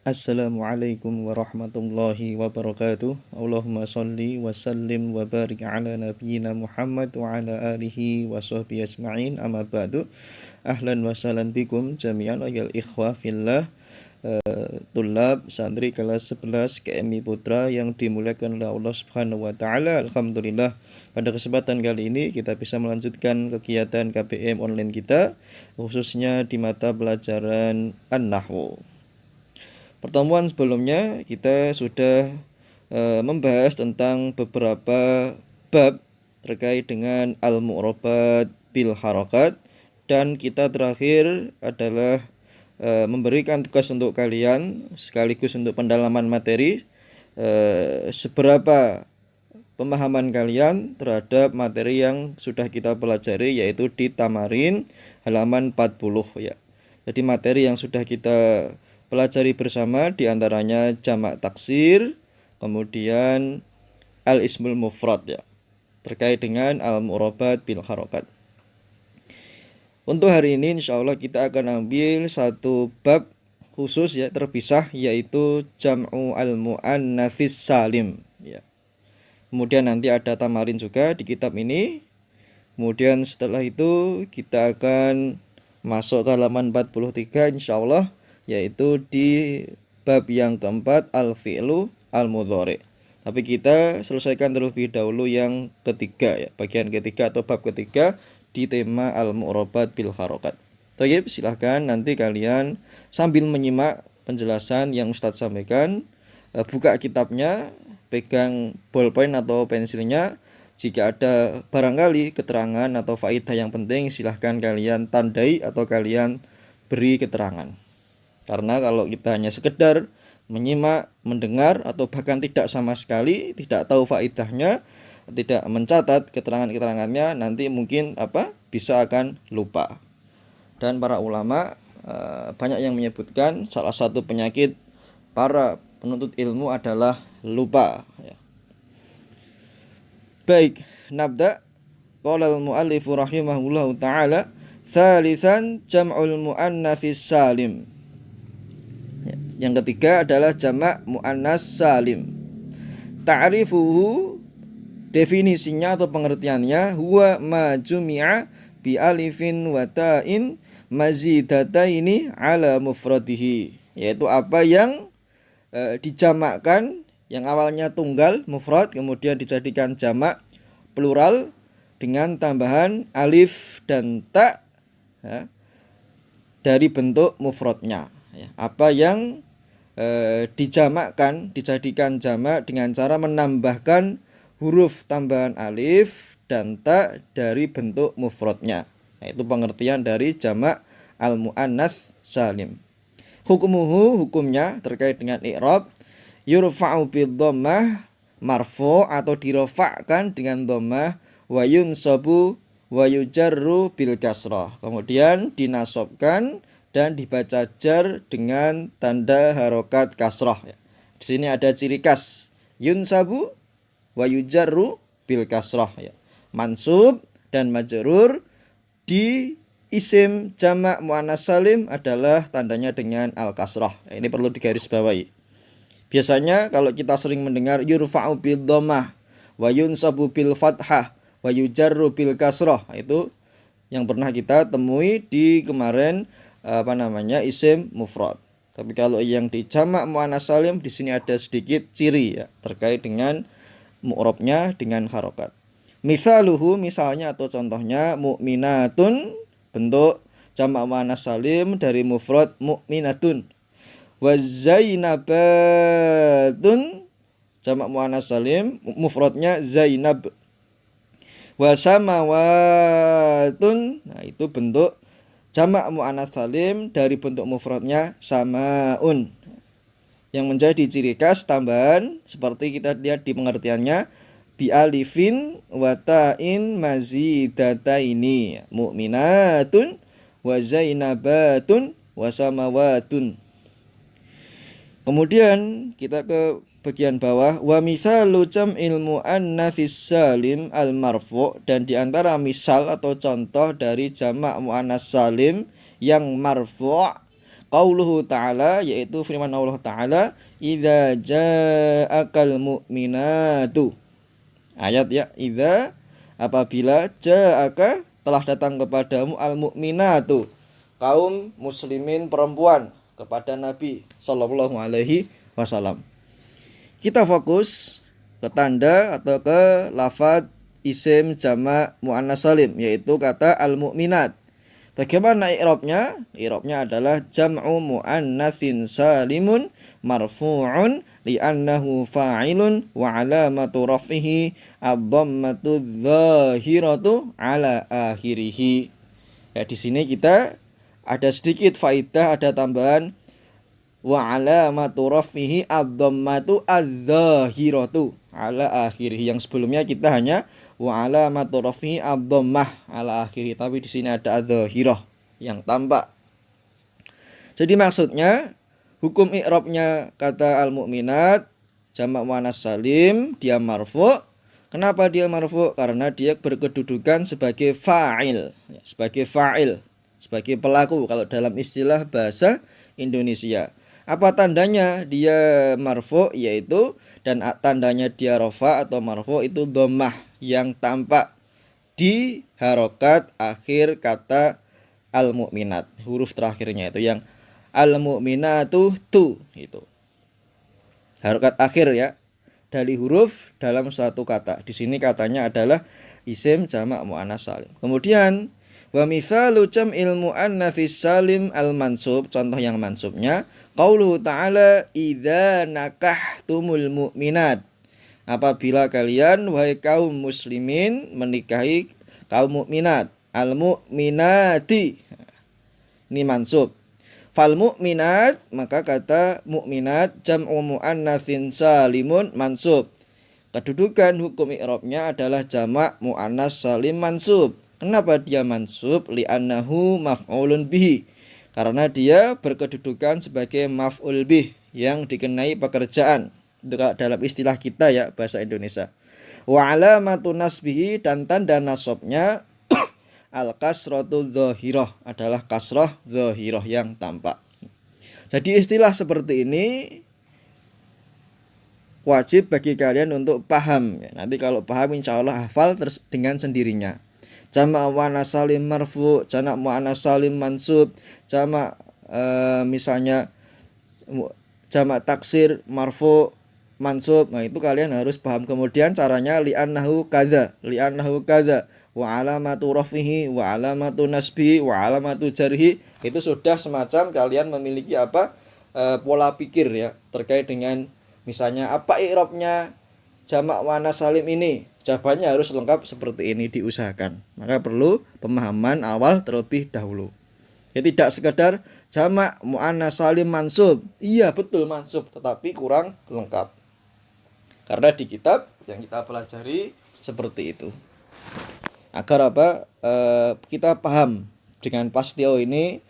Assalamualaikum warahmatullahi wabarakatuh. Allahumma salli wa sallim wa barik ala nabiyyina Muhammad wa ala alihi wa sahbihi asma'in. Amma ba'du. Ahlan wa sahlan bikum jami'an ayal ikhwah fillah. Tulab santri kelas 11 KMI Putra yang dimuliakan oleh Allah Subhanahu wa taala. Alhamdulillah pada kesempatan kali ini kita bisa melanjutkan kegiatan KBM online kita, khususnya di mata pelajaran An-Nahwu. Pertemuan sebelumnya kita sudah membahas tentang beberapa bab terkait dengan al-mu'rabat bil harakat, dan kita terakhir adalah memberikan tugas untuk kalian sekaligus untuk pendalaman materi, seberapa pemahaman kalian terhadap materi yang sudah kita pelajari, yaitu di Tamarin halaman 40 ya. Jadi materi yang sudah kita pelajari bersama diantaranya jamak taksir, kemudian al-ismul mufrad ya, terkait dengan al-mu'rabat bil harakat. Untuk hari ini insya Allah kita akan ambil satu bab khusus ya, terpisah, yaitu jam'u al-mu'annatsis salim ya. Kemudian nanti ada tamarin juga di kitab ini. Kemudian setelah itu kita akan masuk ke halaman 43 insya Allah, yaitu di bab yang keempat al-fi'lu al-mudhari. Tapi kita selesaikan terlebih dahulu yang ketiga ya, bagian ketiga atau bab ketiga di tema al-mu'rabat bil harakat. Baik, silahkan nanti kalian sambil menyimak penjelasan yang Ustadz sampaikan, buka kitabnya, pegang bolpen atau pensilnya. Jika ada barangkali keterangan atau faedah yang penting, silahkan kalian tandai atau kalian beri keterangan. Karena kalau kita hanya sekedar menyimak, mendengar, atau bahkan tidak sama sekali, tidak tahu faedahnya, tidak mencatat keterangan-keterangannya, nanti mungkin bisa akan lupa. Dan para ulama banyak yang menyebutkan salah satu penyakit para penuntut ilmu adalah lupa ya. Baik, nabda. Qala al-mu'allif rahimahullahu ta'ala, tsalisan jam'ul muannatsis salim. Yang ketiga adalah jamak muannas salim. Ta'rifuhu, definisinya atau pengertiannya, huwa ma jumi'a bi alifin wa ta'in mazidataini ala mufradihi, yaitu apa yang dijamakkan, yang awalnya tunggal mufrad kemudian dijadikan jamak plural dengan tambahan alif dan ta ya, dari bentuk mufradnya ya. Apa yang dijamakkan, dijadikan jamak dengan cara menambahkan huruf tambahan alif dan ta dari bentuk mufradnya. Nah, itu pengertian dari jamak al-mu'annats salim. Hukmuhu, hukumnya terkait dengan i'rab, yurfa'u bidhammah, marfu' atau dirofakkan dengan dhammah, wa yunsabu wa yujarru bil kasrah, kemudian dinasobkan dan dibaca jar dengan tanda harokat kasrah ya. Di sini ada ciri khas yunsabu wa yujarru bil kasrah ya. Mansub dan majrur di isim jamak muannas salim adalah tandanya dengan al kasrah. Ini perlu digarisbawahi. Biasanya kalau kita sering mendengar yurfa'u bil dhammah wa yunsabu bil fathah wa yujarru bil kasrah, itu yang pernah kita temui di kemarin isim mufrad. Tapi kalau yang di jamak muannas salim, di sini ada sedikit ciri ya terkait dengan mu'rabnya dengan harokat. Misaluhu, misalnya atau contohnya, mu'minatun, bentuk jamak muannas salim dari mufrad mu'minatun. Wa zainabatun, jamak muannas salim mufradnya zainab. Wa samawatun, nah itu bentuk jamak muannas salim dari bentuk mufradnya samaun. Yang menjadi ciri khas tambahan seperti kita lihat di pengertiannya, bi alifin wa ta'in mazidataini, mu'minatun wa zainabatun wa samawatun. Kemudian kita ke bagian bawah, wa mithalu jam'il muannatsis salim al marfu', dan diantara misal atau contoh dari jamak muannas salim yang marfu', qauluhu ta'ala, yaitu firman Allah Ta'ala, idza ja'akal mu'minatu. Ayat ya, idza, apabila ja'aka, telah datang kepadamu al mu'minatu, kaum muslimin perempuan, kepada Nabi sallallahu alaihi wasallam. Kita fokus ke tanda atau ke lafadz isim jamak muannas salim, yaitu kata al-mu'minat. Bagaimana i'rabnya? I'rabnya adalah jam'u muannatsin salimun marfu'un li'annahu fa'ilun wa 'alamatu raf'ihi ad-dhammatu dzahiratu 'ala akhirih. Ya, di sini kita ada sedikit faidah, ada tambahan wa 'alamatu raf'ihi ad-dhammatu adz-dzahiratu 'ala akhirih. Yang sebelumnya kita hanya wa 'alamatu raf'ihi ad-dhammah 'ala akhirih, tapi di sini ada adz-dzahirah yang tampak. Jadi maksudnya hukum i'rabnya kata al-mu'minat jamak muannas salim, dia marfu'. Kenapa dia marfu'? Karena dia berkedudukan sebagai fa'il, sebagai fa'il, sebagai pelaku kalau dalam istilah bahasa Indonesia. Apa tandanya dia marfu'? Yaitu, dan tandanya dia rafa atau marfu' itu dhammah yang tampak di harokat akhir kata al-mu'minat, huruf terakhirnya itu yang al-mu'minatu tu, itu harokat akhir ya dari huruf dalam suatu kata. Di sini katanya adalah isim jamak muannas salim. Kemudian wa mithalu jam'il muannatsis salim al-mansub, contoh yang mansubnya qauluhu ta'ala idza nakahtumul mu'minat, apabila kalian wahai kaum muslimin menikahi kaum mukminat. Al-mu'minati, ini mansub. Fal mu'minat, maka kata mukminat jam'u muannatsin salimun mansub. Kedudukan hukum i'rabnya adalah jamak muannas salim mansub. Kenapa dia mansub? Li'annahu maf'ulun bihi, karena dia berkedudukan sebagai maf'ul bih yang dikenai pekerjaan. Itu dalam istilah kita ya, bahasa Indonesia. Wa 'alamatu nasbihi, dan tanda nasabnya al-kasratu dzahirah, adalah kasrah dzahirah yang tampak. Jadi istilah seperti ini wajib bagi kalian untuk paham ya. Nanti kalau paham insya Allah hafal terus dengan sendirinya. Jamak muannas salim marfu, jamak muannas salim mansub, jamak misalnya jamak taksir marfu mansub. Nah, itu kalian harus paham. Kemudian caranya li'annahu kadza, li'annahu kadza, wa 'alamatu raf'ihi, wa 'alamatu nasbihi, wa 'alamatu jarhi. Itu sudah semacam kalian memiliki pola pikir ya terkait dengan misalnya apa i'rabnya jamak muannas salim ini. Jawabannya harus lengkap seperti ini, diusahakan. Maka perlu pemahaman awal terlebih dahulu. Ya, tidak sekedar jamak muannas salim mansub. Iya betul mansub, tetapi kurang lengkap. Karena di kitab yang kita pelajari seperti itu. Agar kita paham dengan pasti, oh ini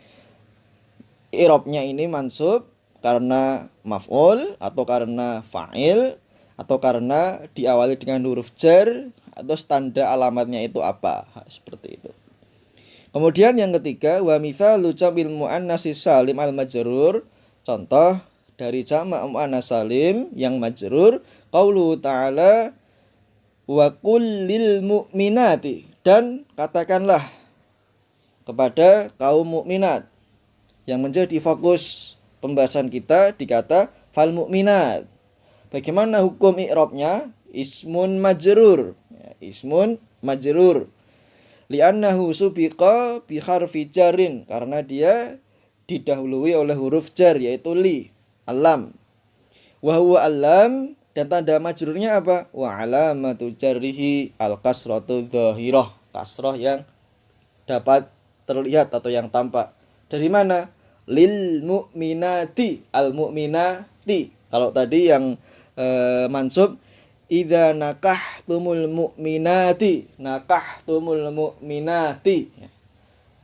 i'rabnya ini mansub karena maf'ul, atau karena fa'il, atau karena diawali dengan huruf jar, atau tanda alamatnya itu apa, seperti itu. Kemudian yang ketiga, wa mithalu jam'il muannatsis salim al-majrur, contoh dari jamak muannas salim yang majrur qauluhu ta'ala wa kullil mu'minati, dan katakanlah kepada kaum mukminat. Yang menjadi fokus pembahasan kita di kata fal mu'minat. Bagaimana hukum i'rabnya? Ismun majrur, ismun majrur li'annahu subiqa bi harfi jarin, karena dia didahului oleh huruf jar yaitu li, alam. Wa huwa alam, dan tanda majrurnya apa? Wa 'alamatu jarrihi al-kasratu dzahirah, kasrah yang dapat terlihat atau yang tampak. Dari mana? Lil mu'minati, al mu'minati. Kalau tadi yang mansub idza nakahtumul mu'minati, nakahtumul mu'minati,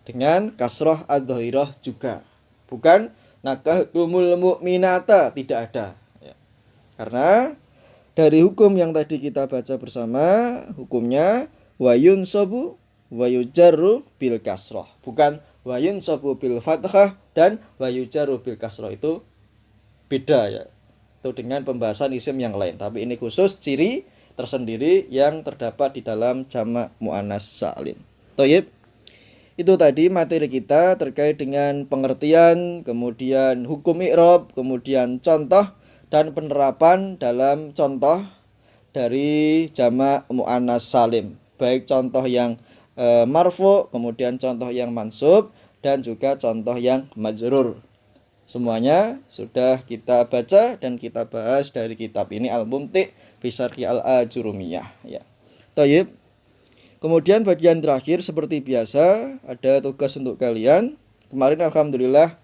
dengan kasrah adz-dzahirah juga. Bukan nakahtumul mu'minata, tidak ada ya. Karena dari hukum yang tadi kita baca bersama, hukumnya wa yunsabu wa yujarru bil kasrah, bukan wa yunsabu bil fathah dan wa yujaru bil kasrah. Itu beda ya. Itu dengan pembahasan isim yang lain. Tapi ini khusus ciri tersendiri yang terdapat di dalam jamak muannas salim. Thayyib. Itu tadi materi kita terkait dengan pengertian, kemudian hukum i'rab, kemudian contoh dan penerapan dalam contoh dari jamak muannas salim. Baik contoh yang marfu, kemudian contoh yang mansub, dan juga contoh yang majrur. Semuanya sudah kita baca dan kita bahas dari kitab ini Al-Mumti' fi Syarhi Al-Ajurumiyah ya. Thayyib. Kemudian bagian terakhir seperti biasa ada tugas untuk kalian. Kemarin alhamdulillah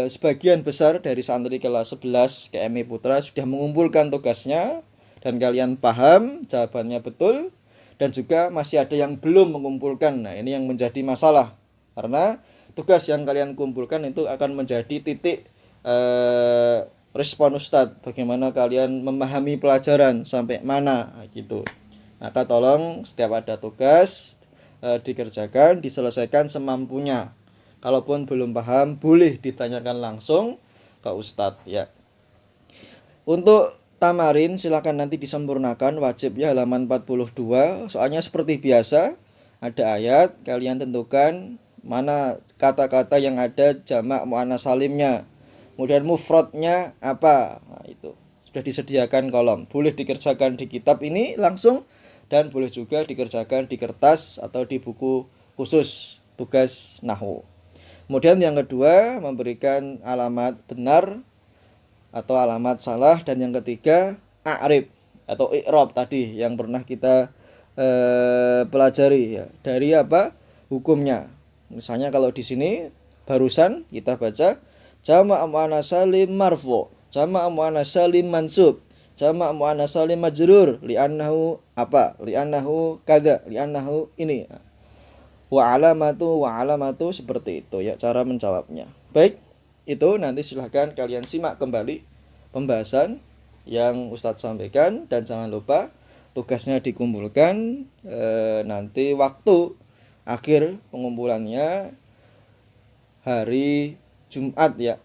sebagian besar dari santri kelas 11 KMI Putra sudah mengumpulkan tugasnya dan kalian paham jawabannya betul, dan juga masih ada yang belum mengumpulkan. Nah, ini yang menjadi masalah karena tugas yang kalian kumpulkan itu akan menjadi titik respon Ustadz, bagaimana kalian memahami pelajaran sampai mana gitu. Maka tolong setiap ada tugas dikerjakan, diselesaikan semampunya. Kalaupun belum paham boleh ditanyakan langsung ke Ustadz ya. Untuk tamarin silakan nanti disempurnakan, wajib ya halaman 42. Soalnya seperti biasa ada ayat, kalian tentukan mana kata-kata yang ada jamak muannas salimnya. Kemudian mufradnya apa? Nah, itu sudah disediakan kolom. Boleh dikerjakan di kitab ini langsung dan boleh juga dikerjakan di kertas atau di buku khusus tugas nahwu. Kemudian yang kedua memberikan alamat benar atau alamat salah, dan yang ketiga a'rib atau i'rab tadi yang pernah kita pelajari ya. Dari apa? Hukumnya. Misalnya kalau di sini barusan kita baca jamak muannas salim marfu, jamak muannas salim mansub, jamak muannas salim majrur, li'annahu apa? Li'annahu kada, li'annahu ini. Wa alamatu seperti itu ya cara menjawabnya. Baik, itu nanti silahkan kalian simak kembali pembahasan yang Ustadz sampaikan, dan jangan lupa tugasnya dikumpulkan. Nanti waktu akhir pengumpulannya hari Jumat ya.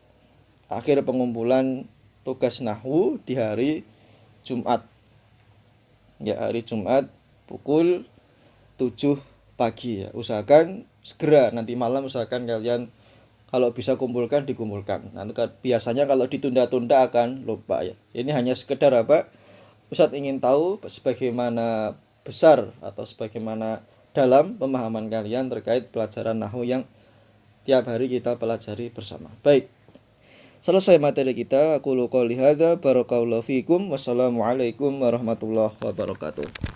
Akhir pengumpulan tugas nahwu di hari Jumat. Ya, hari Jumat pukul 7 pagi ya. Usahakan segera nanti malam, usahakan kalian kalau bisa dikumpulkan. Nanti biasanya kalau ditunda-tunda akan lupa ya. Ini hanya sekedar apa? Ustadz ingin tahu sebagaimana besar atau sebagaimana dalam pemahaman kalian terkait pelajaran nahwu yang tiap hari kita pelajari bersama. Baik. Selesai materi kita. Aku qouli hadza barakallahu fikum. Wassalamualaikum warahmatullahi wabarakatuh.